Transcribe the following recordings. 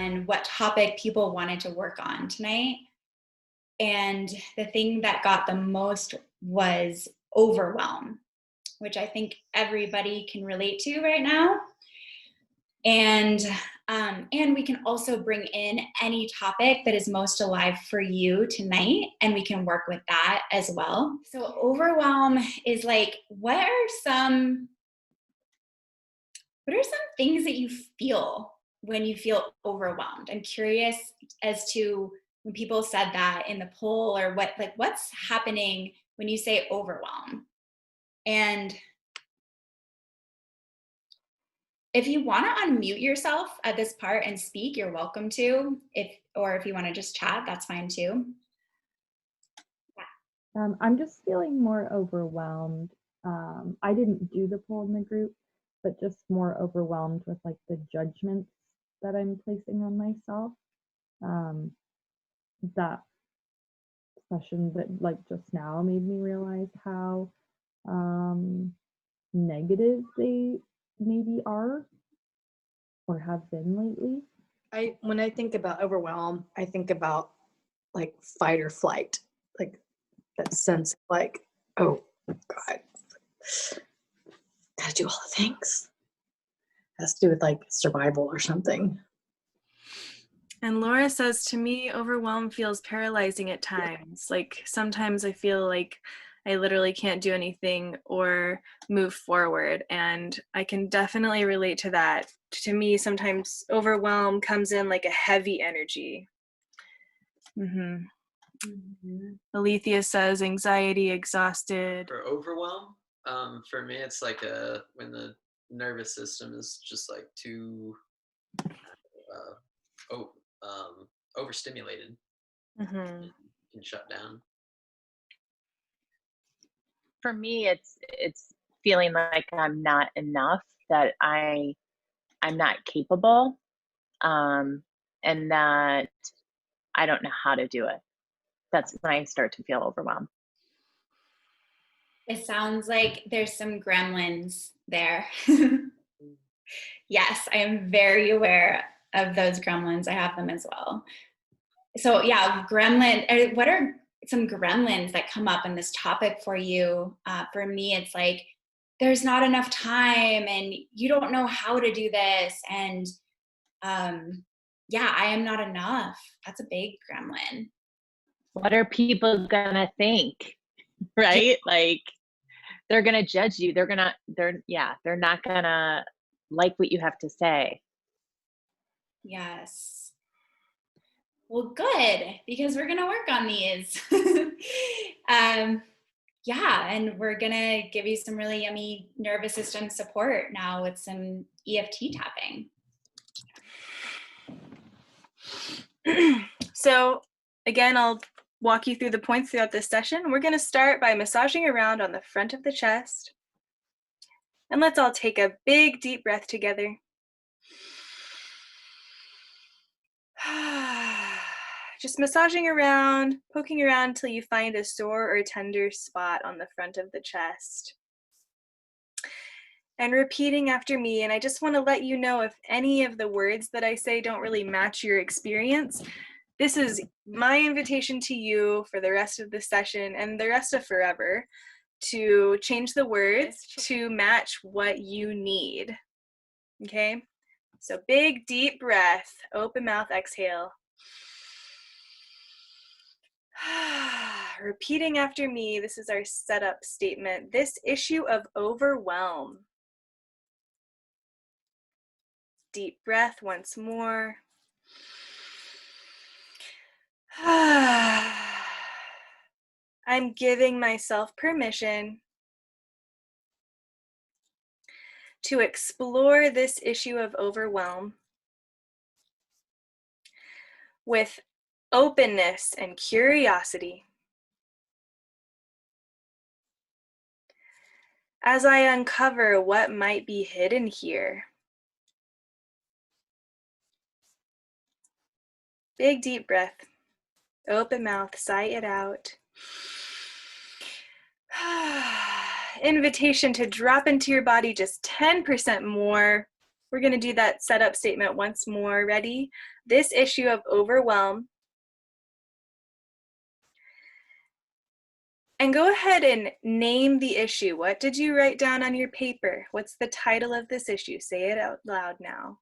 on what topic people wanted to work on tonight. And the thing that got the most was overwhelm, which I think everybody can relate to right now. And we can also bring in any topic that is most alive for you tonight, and we can work with that as well. So overwhelm is like, what are some things that you feel when you feel overwhelmed? I'm curious as to when people said that in the poll, or what's happening when you say overwhelm. And if you want to unmute yourself at this part and speak, you're welcome to. If you want to just chat, that's fine too. Yeah. I'm just feeling more overwhelmed. I didn't do the poll in the group, but just more overwhelmed with like the judgments that I'm placing on myself. That session that like just now made me realize how negative they maybe are or have been lately. When I think about overwhelm, I think about like fight or flight, like that sense of like, oh God, gotta do all the things. It has to do with like survival or something. And Laura says, to me, overwhelm feels paralyzing at times. Like sometimes I feel like I literally can't do anything or move forward. And I can definitely relate to that. To me, sometimes overwhelm comes in like a heavy energy. Alethea says, anxiety, exhausted. For overwhelm, for me, it's like when the nervous system is just like too overstimulated and shut down. For me, it's feeling like I'm not enough, that I'm not capable, and that I don't know how to do it. That's when I start to feel overwhelmed. It sounds like there's some gremlins there. Yes, I am very aware of those gremlins. I have them as well. So yeah, what are some gremlins that come up in this topic for you? For me, it's like, there's not enough time and you don't know how to do this. And I am not enough. That's a big gremlin. What are people gonna think? Right? Like they're gonna judge you. They're not gonna like what you have to say. Yes. Well, good, because we're going to work on these. And we're going to give you some really yummy nervous system support now with some EFT tapping. So again, I'll walk you through the points throughout this session. We're going to start by massaging around on the front of the chest. And let's all take a big, deep breath together. Just massaging around, poking around till you find a sore or tender spot on the front of the chest. And repeating after me, and I just want to let you know if any of the words that I say don't really match your experience, this is my invitation to you for the rest of the session and the rest of forever to change the words to match what you need. Okay? So big, deep breath, open mouth, exhale. Repeating after me, this is our setup statement. This issue of overwhelm. Deep breath once more. I'm giving myself permission to explore this issue of overwhelm with openness and curiosity. As I uncover what might be hidden here. Big deep breath. Open mouth, sigh it out. Invitation to drop into your body just 10% more We're going to do that setup statement once more. Ready? This issue of overwhelm. And go ahead and name the issue. What did you write down on your paper? What's the title of this issue? Say it out loud now.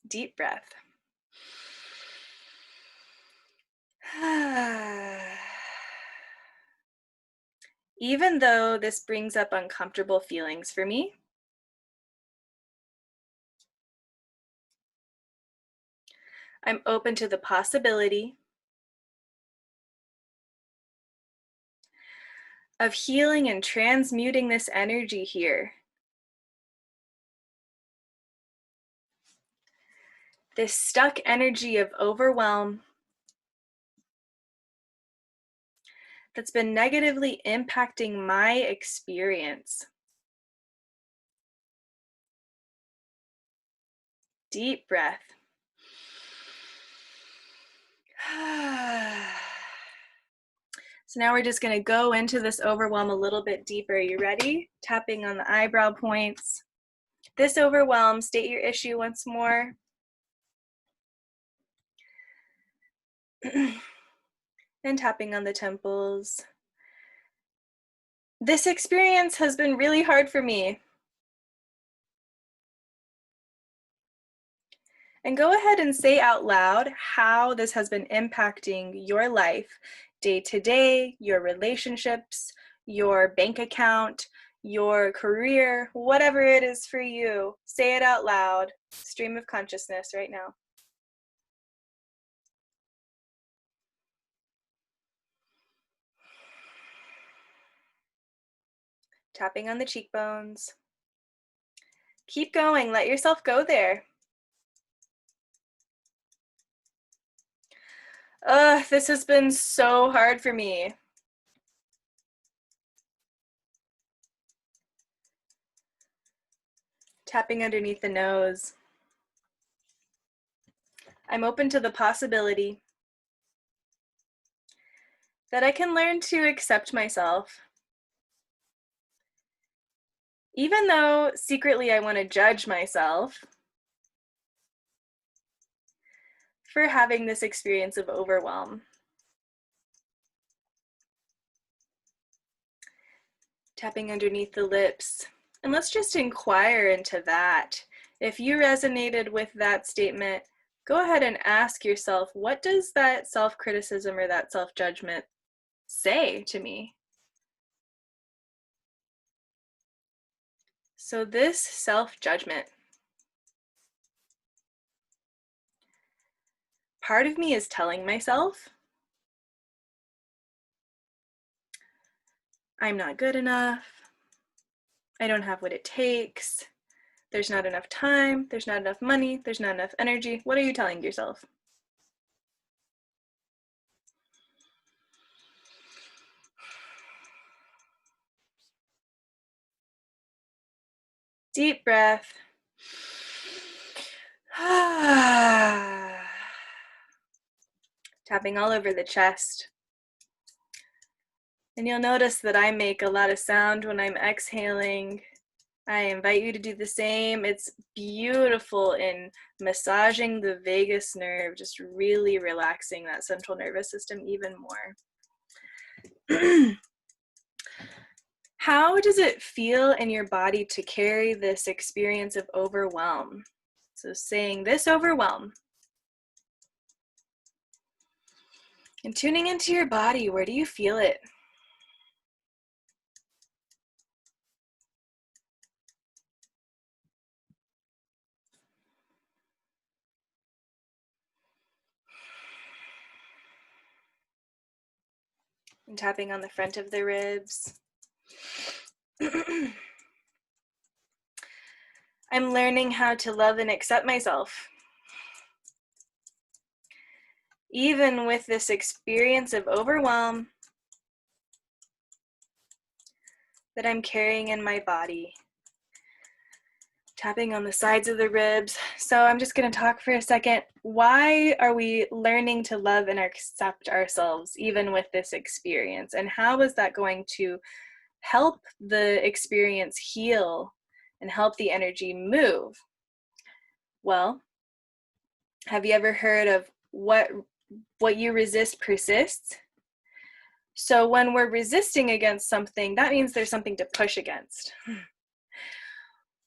Deep breath. Even though this brings up uncomfortable feelings for me, I'm open to the possibility of healing and transmuting this energy here. This stuck energy of overwhelm that's been negatively impacting my experience. Deep breath. So now we're just going to go into this overwhelm a little bit deeper. Are you ready? Tapping on the eyebrow points. This overwhelm, state your issue once more. And tapping on the temples. This experience has been really hard for me. And go ahead and say out loud how this has been impacting your life, day to day, your relationships, your bank account, your career, whatever it is for you. Say it out loud. Stream of consciousness right now. Tapping on the cheekbones. Keep going. Let yourself go there. This has been so hard for me. Tapping underneath the nose. I'm open to the possibility that I can learn to accept myself. Even though secretly I want to judge myself for having this experience of overwhelm. Tapping underneath the lips. And let's just inquire into that. If you resonated with that statement, go ahead and ask yourself, what does that self-criticism or that self-judgment say to me? So this self-judgment, part of me is telling myself, I'm not good enough, I don't have what it takes, there's not enough time, there's not enough money, there's not enough energy. What are you telling yourself? Deep breath. Tapping all over the chest. And you'll notice that I make a lot of sound when I'm exhaling. I invite you to do the same. It's beautiful in massaging the vagus nerve, just really relaxing that central nervous system even more. How does it feel in your body to carry this experience of overwhelm? So saying this overwhelm. And tuning into your body, where do you feel it? And tapping on the front of the ribs. I'm learning how to love and accept myself. Even with this experience of overwhelm that I'm carrying in my body. Tapping on the sides of the ribs. So I'm just going to talk for a second. Why are we learning to love and accept ourselves even with this experience? And how is that going to help the experience heal and help the energy move? Well, have you ever heard of what you resist persists? So when we're resisting against something, that means there's something to push against.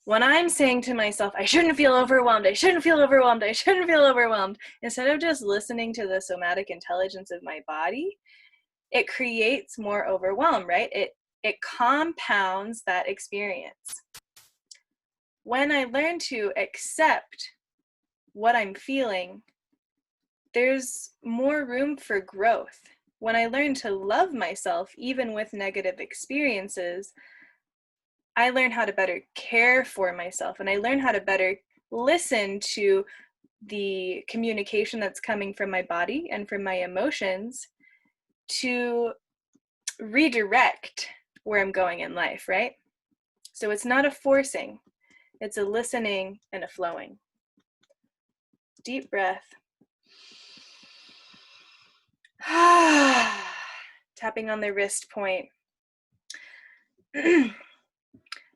When I'm saying to myself, I shouldn't feel overwhelmed, I shouldn't feel overwhelmed, I shouldn't feel overwhelmed, instead of just listening to the somatic intelligence of my body, it creates more overwhelm, right? It compounds that experience. When I learn to accept what I'm feeling, there's more room for growth. When I learn to love myself, even with negative experiences, I learn how to better care for myself, and I learn how to better listen to the communication that's coming from my body and from my emotions to redirect where I'm going in life, right? So it's not a forcing, it's a listening and a flowing. Deep breath. Tapping on the wrist point.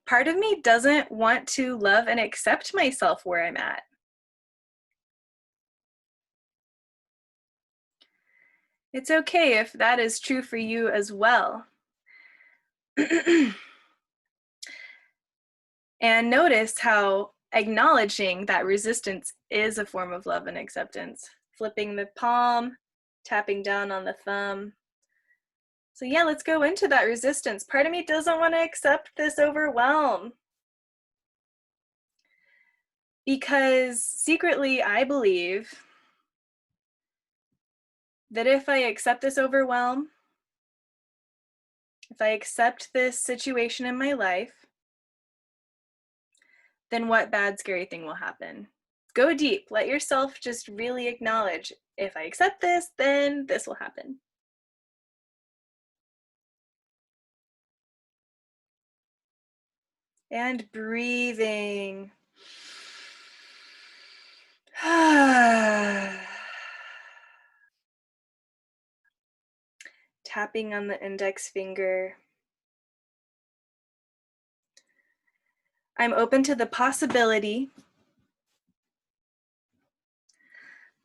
Part of me doesn't want to love and accept myself where I'm at. It's okay if that is true for you as well. And notice how acknowledging that resistance is a form of love and acceptance. Flipping the palm, tapping down on the thumb. So yeah, let's go into that resistance. Part of me doesn't want to accept this overwhelm. Because secretly, I believe that if I accept this overwhelm, if I accept this situation in my life, then what bad, scary thing will happen? Go deep. Let yourself just really acknowledge, if I accept this, then this will happen. And breathing. Tapping on the index finger. I'm open to the possibility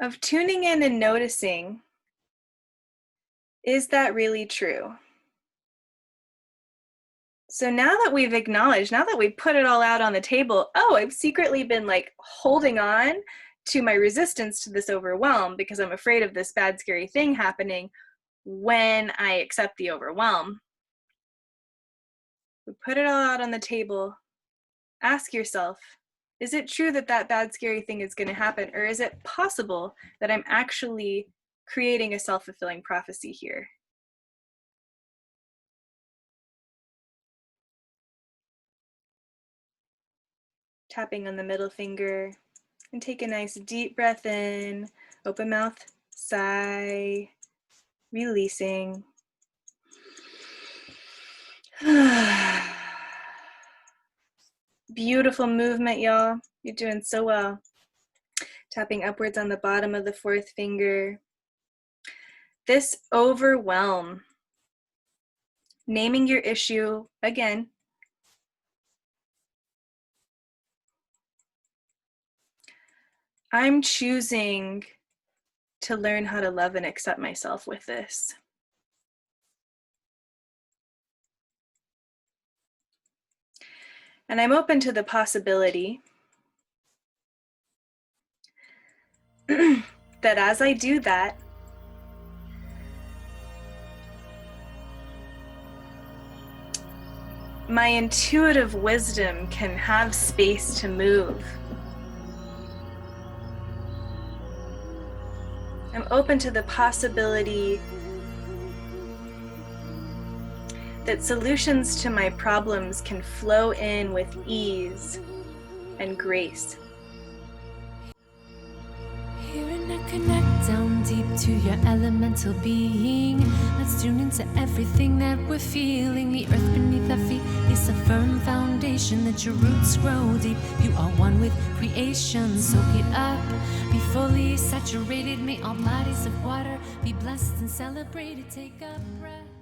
of tuning in and noticing, is that really true? So now that we've acknowledged, now that we put it all out on the table, oh, I've secretly been like holding on to my resistance to this overwhelm because I'm afraid of this bad, scary thing happening when I accept the overwhelm. We put it all out on the table. Ask yourself, is it true that that bad, scary thing is going to happen? Or is it possible that I'm actually creating a self-fulfilling prophecy here? Tapping on the middle finger, and take a nice deep breath in, open mouth, sigh, releasing. Beautiful movement, y'all. You're doing so well. Tapping upwards on the bottom of the fourth finger. This overwhelm, naming your issue again. I'm choosing to learn how to love and accept myself with this. And I'm open to the possibility that as I do that, my intuitive wisdom can have space to move. I'm open to the possibility that solutions to my problems can flow in with ease and grace. Hearing a connect down down deep to your elemental being. Let's tune into everything that we're feeling. The earth beneath our feet is a firm foundation. Let your roots grow deep. You are one with creation. Soak it up, be fully saturated. May all bodies of water be blessed and celebrated. Take a breath.